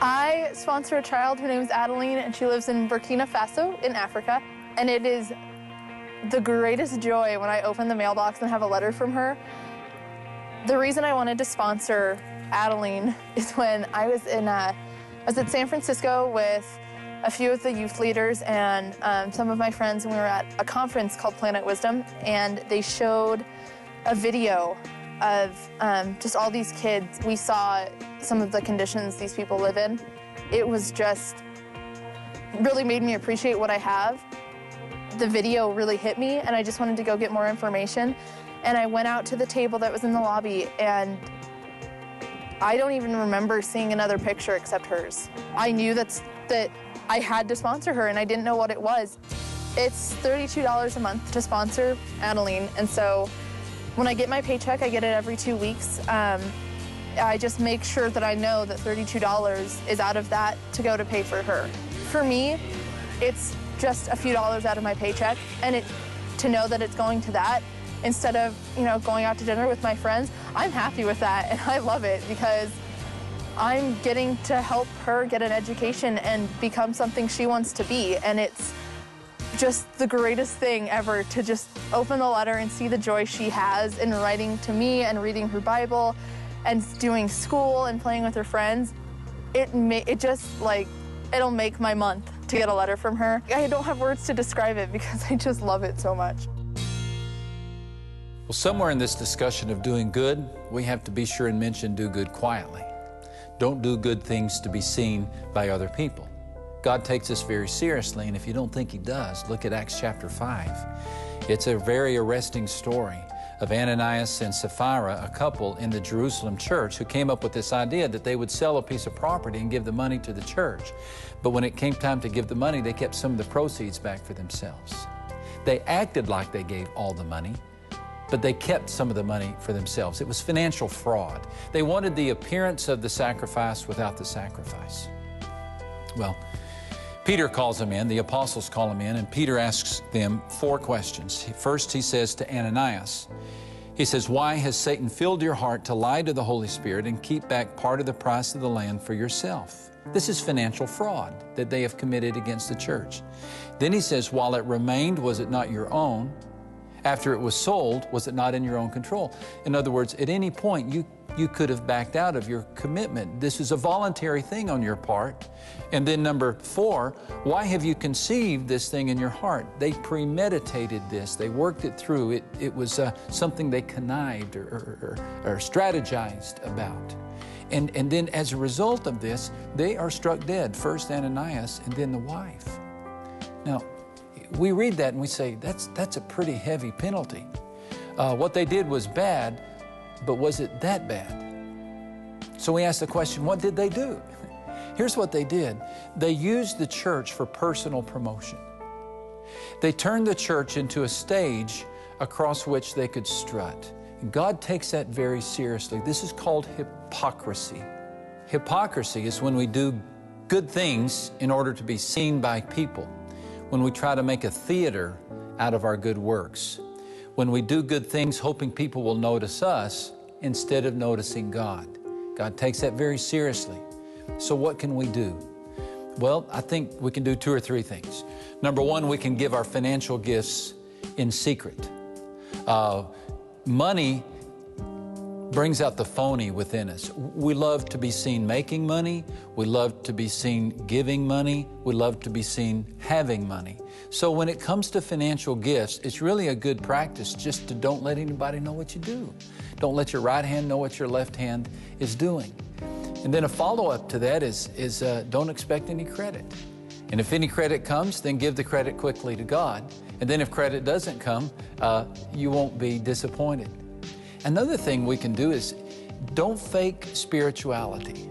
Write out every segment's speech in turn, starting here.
I sponsor a child. Her name is Adeline, and she lives in Burkina Faso in Africa. And it is the greatest joy when I open the mailbox and have a letter from her. The reason I wanted to sponsor Adeline is when I was at San Francisco with a few of the youth leaders and some of my friends, and we were at a conference called Planet Wisdom, and they showed a video of just all these kids. We saw some of the conditions these people live in. It was just really made me appreciate what I have. The video really hit me, and I just wanted to go get more information. And I went out to the table that was in the lobby, and I don't even remember seeing another picture except hers. I knew that I had to sponsor her, and I didn't know what it was. It's $32 a month to sponsor Adeline, and so when I get my paycheck, I get it every 2 weeks. I just make sure that I know that $32 is out of that to go to pay for her. For me, it's just a few dollars out of my paycheck, and to know that it's going to that instead of, going out to dinner with my friends, I'm happy with that, and I love it because I'm getting to help her get an education and become something she wants to be, and it's just the greatest thing ever to just open the letter and see the joy she has in writing to me and reading her Bible and doing school and playing with her friends. It just, it'll make my month to get a letter from her. I don't have words to describe it because I just love it so much. Well, somewhere in this discussion of doing good, we have to be sure and mention do good quietly. Don't do good things to be seen by other people. God takes this very seriously, and if you don't think He does, look at Acts chapter 5. It's a very arresting story of Ananias and Sapphira, a couple in the Jerusalem church who came up with this idea that they would sell a piece of property and give the money to the church. But when it came time to give the money, they kept some of the proceeds back for themselves. They acted like they gave all the money, but they kept some of the money for themselves. It was financial fraud. They wanted the appearance of the sacrifice without the sacrifice. Well, Peter calls them in, the apostles call them in, and Peter asks them 4 questions. First, he says to Ananias, he says, "Why has Satan filled your heart to lie to the Holy Spirit and keep back part of the price of the land for yourself?" This is financial fraud that they have committed against the church. Then he says, "While it remained, was it not your own? After it was sold, was it not in your own control?" In other words, at any point, you could have backed out of your commitment. This is a voluntary thing on your part. And then number 4, why have you conceived this thing in your heart? They premeditated this. They worked it through. It was something they connived or strategized about. And then as a result of this, they are struck dead. First Ananias and then the wife. Now, we read that and we say, that's a pretty heavy penalty. What they did was bad, but was it that bad? So we ask the question, what did they do? Here's what they did. They used the church for personal promotion. They turned the church into a stage across which they could strut. And God takes that very seriously. This is called hypocrisy. Hypocrisy is when we do good things in order to be seen by people, when we try to make a theater out of our good works, when we do good things hoping people will notice us instead of noticing God. God takes that very seriously. So what can we do? Well, I think we can do 2 or 3 things. Number 1, we can give our financial gifts in secret. Money brings out the phony within us. We love to be seen making money. We love to be seen giving money. We love to be seen having money. So when it comes to financial gifts, it's really a good practice just to don't let anybody know what you do. Don't let your right hand know what your left hand is doing. And then a follow-up to that is don't expect any credit. And if any credit comes, then give the credit quickly to God. And then if credit doesn't come, you won't be disappointed. Another thing we can do is don't fake spirituality.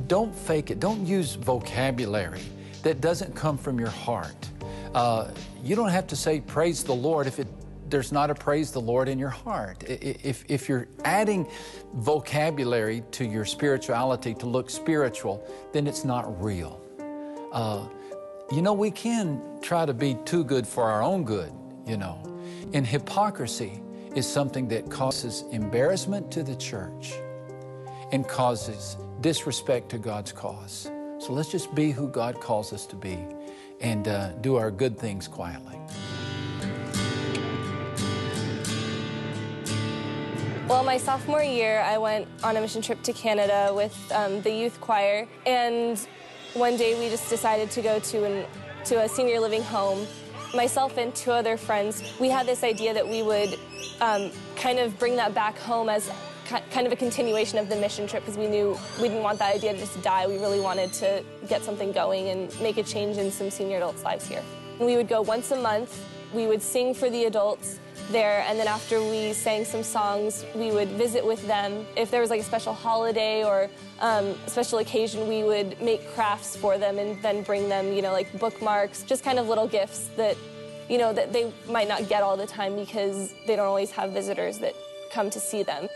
Don't fake it. Don't use vocabulary that doesn't come from your heart. You don't have to say praise the Lord if there's not a praise the Lord in your heart. If you're adding vocabulary to your spirituality to look spiritual, then it's not real. We can try to be too good for our own good, And hypocrisy is something that causes embarrassment to the church. and causes disrespect to God's cause. So let's just be who God calls us to be and do our good things quietly. Well, my sophomore year, I went on a mission trip to Canada with the youth choir, and one day we just decided to go to a senior living home. Myself and 2 other friends, we had this idea that we would kind of bring that back home as kind of a continuation of the mission trip, because we knew we didn't want that idea to just die. We really wanted to get something going and make a change in some senior adults' lives here. And we would go once a month. We would sing for the adults there, and then after we sang some songs, we would visit with them. If there was like a special holiday or a special occasion, we would make crafts for them and then bring them, you know, like bookmarks, just kind of little gifts that, you know, that they might not get all the time because they don't always have visitors that come to see them.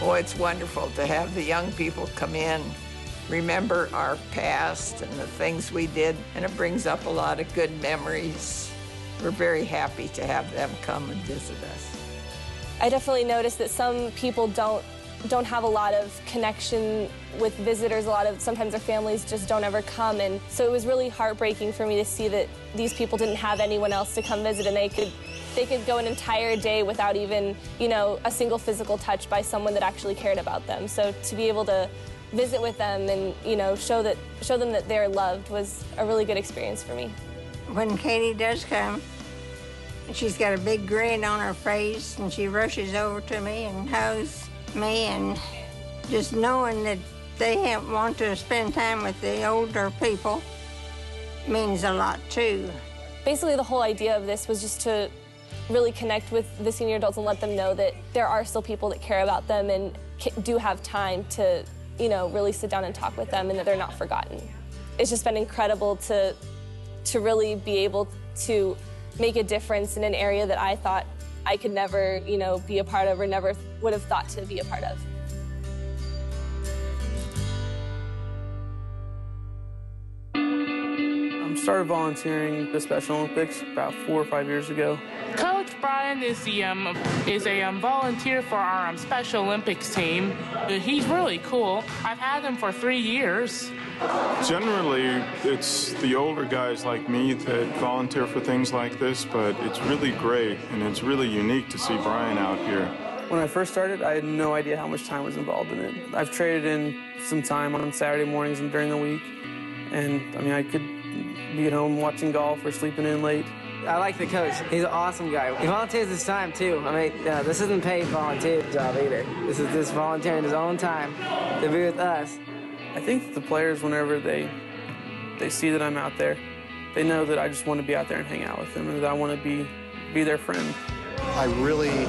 Oh, it's wonderful to have the young people come in, remember our past and the things we did, and it brings up a lot of good memories. We're very happy to have them come and visit us. I definitely noticed that some people don't have a lot of connection with visitors. Sometimes their families just don't ever come, and so it was really heartbreaking for me to see that these people didn't have anyone else to come visit, and they could go an entire day without even, you know, a single physical touch by someone that actually cared about them. So to be able to visit with them and, you know, show them that they're loved was a really good experience for me. When Katie does come, she's got a big grin on her face, and she rushes over to me and hugs me, and just knowing that they want to spend time with the older people means a lot too. Basically, the whole idea of this was just to really connect with the senior adults and let them know that there are still people that care about them and do have time to, you know, really sit down and talk with them, and that they're not forgotten. It's just been incredible to really be able to make a difference in an area that I thought I could never, you know, be a part of or never would have thought to be a part of. I started volunteering at the Special Olympics about 4 or 5 years ago. Coach Brian is a volunteer for our Special Olympics team. He's really cool. I've had him for 3 years. Generally, it's the older guys like me that volunteer for things like this, but it's really great and it's really unique to see Brian out here. When I first started, I had no idea how much time was involved in it. I've traded in some time on Saturday mornings and during the week, and I mean, I could be at home watching golf or sleeping in late. I like the coach. He's an awesome guy. He volunteers his time, too. I mean, this isn't paid volunteer job either. This is just volunteering his own time to be with us. I think the players, whenever they see that I'm out there, they know that I just want to be out there and hang out with them, and that I want to be their friend. I really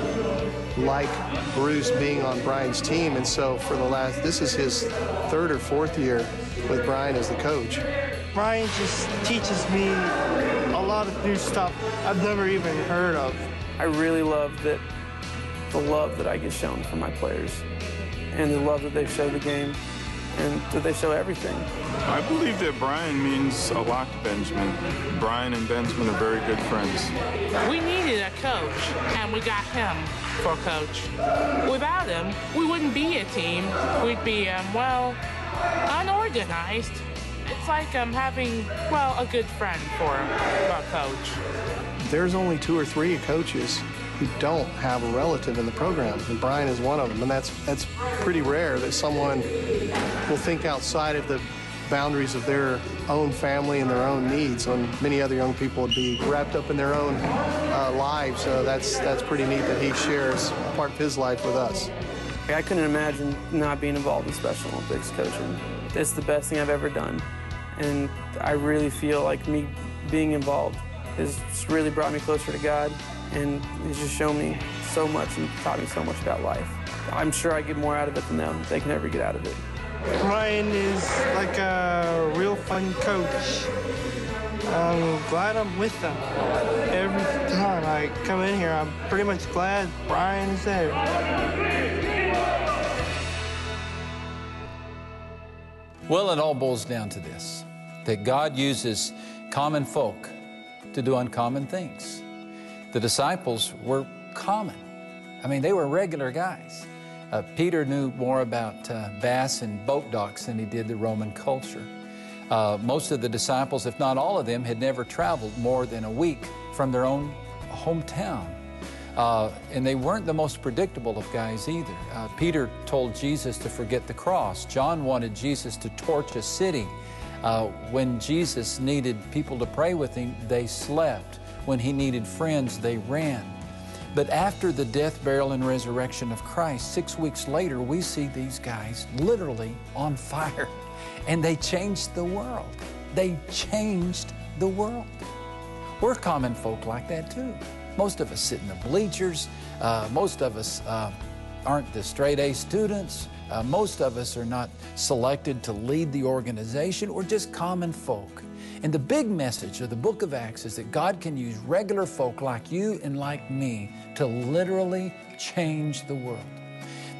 like Bruce being on Brian's team, and so for this is his 3rd or 4th year with Brian as the coach. Brian just teaches me a lot of new stuff I've never even heard of. I really love the love that I get shown from my players, and the love that they show the game, and that they show everything. I believe that Brian means a lot to Benjamin. Brian and Benjamin are very good friends. We needed a coach, and we got him for coach. Without him, we wouldn't be a team. We'd be, unorganized. It's like having, a good friend for a coach. There's only 2 or 3 coaches who don't have a relative in the program, and Brian is one of them, and that's pretty rare that someone will think outside of the boundaries of their own family and their own needs when many other young people would be wrapped up in their own lives. So that's pretty neat that he shares part of his life with us. I couldn't imagine not being involved in Special Olympics coaching. It's the best thing I've ever done, and I really feel like me being involved has just really brought me closer to God, and he's just shown me so much and taught me so much about life. I'm sure I get more out of it than them. They can never get out of it. Brian is like a real fun coach. I'm glad I'm with them. Every time I come in here, I'm pretty much glad Brian is there. Well, it all boils down to this, that God uses common folk to do uncommon things. The disciples were common. I mean, they were regular guys. Peter knew more about bass and boat docks than he did the Roman culture. Most of the disciples, if not all of them, had never traveled more than a week from their own hometown. And they weren't the most predictable of guys either. Peter told Jesus to forget the cross. John wanted Jesus to torch a city. When Jesus needed people to pray with him, they slept. When he needed friends, they ran. But after the death, burial, and resurrection of Christ, 6 weeks later, we see these guys literally on fire. And they changed the world. They changed the world. We're common folk like that too. Most of us sit in the bleachers. Most of us aren't the straight A students. Most of us are not selected to lead the organization. We're just common folk. And the big message of the book of Acts is that God can use regular folk like you and like me to literally change the world.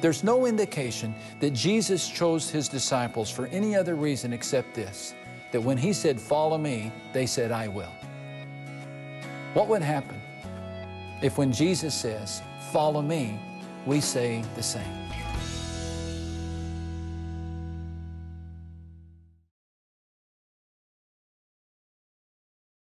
There's no indication that Jesus chose his disciples for any other reason except this, that when he said, "Follow me," they said, "I will." What would happen if when Jesus says, "Follow me," we say the same?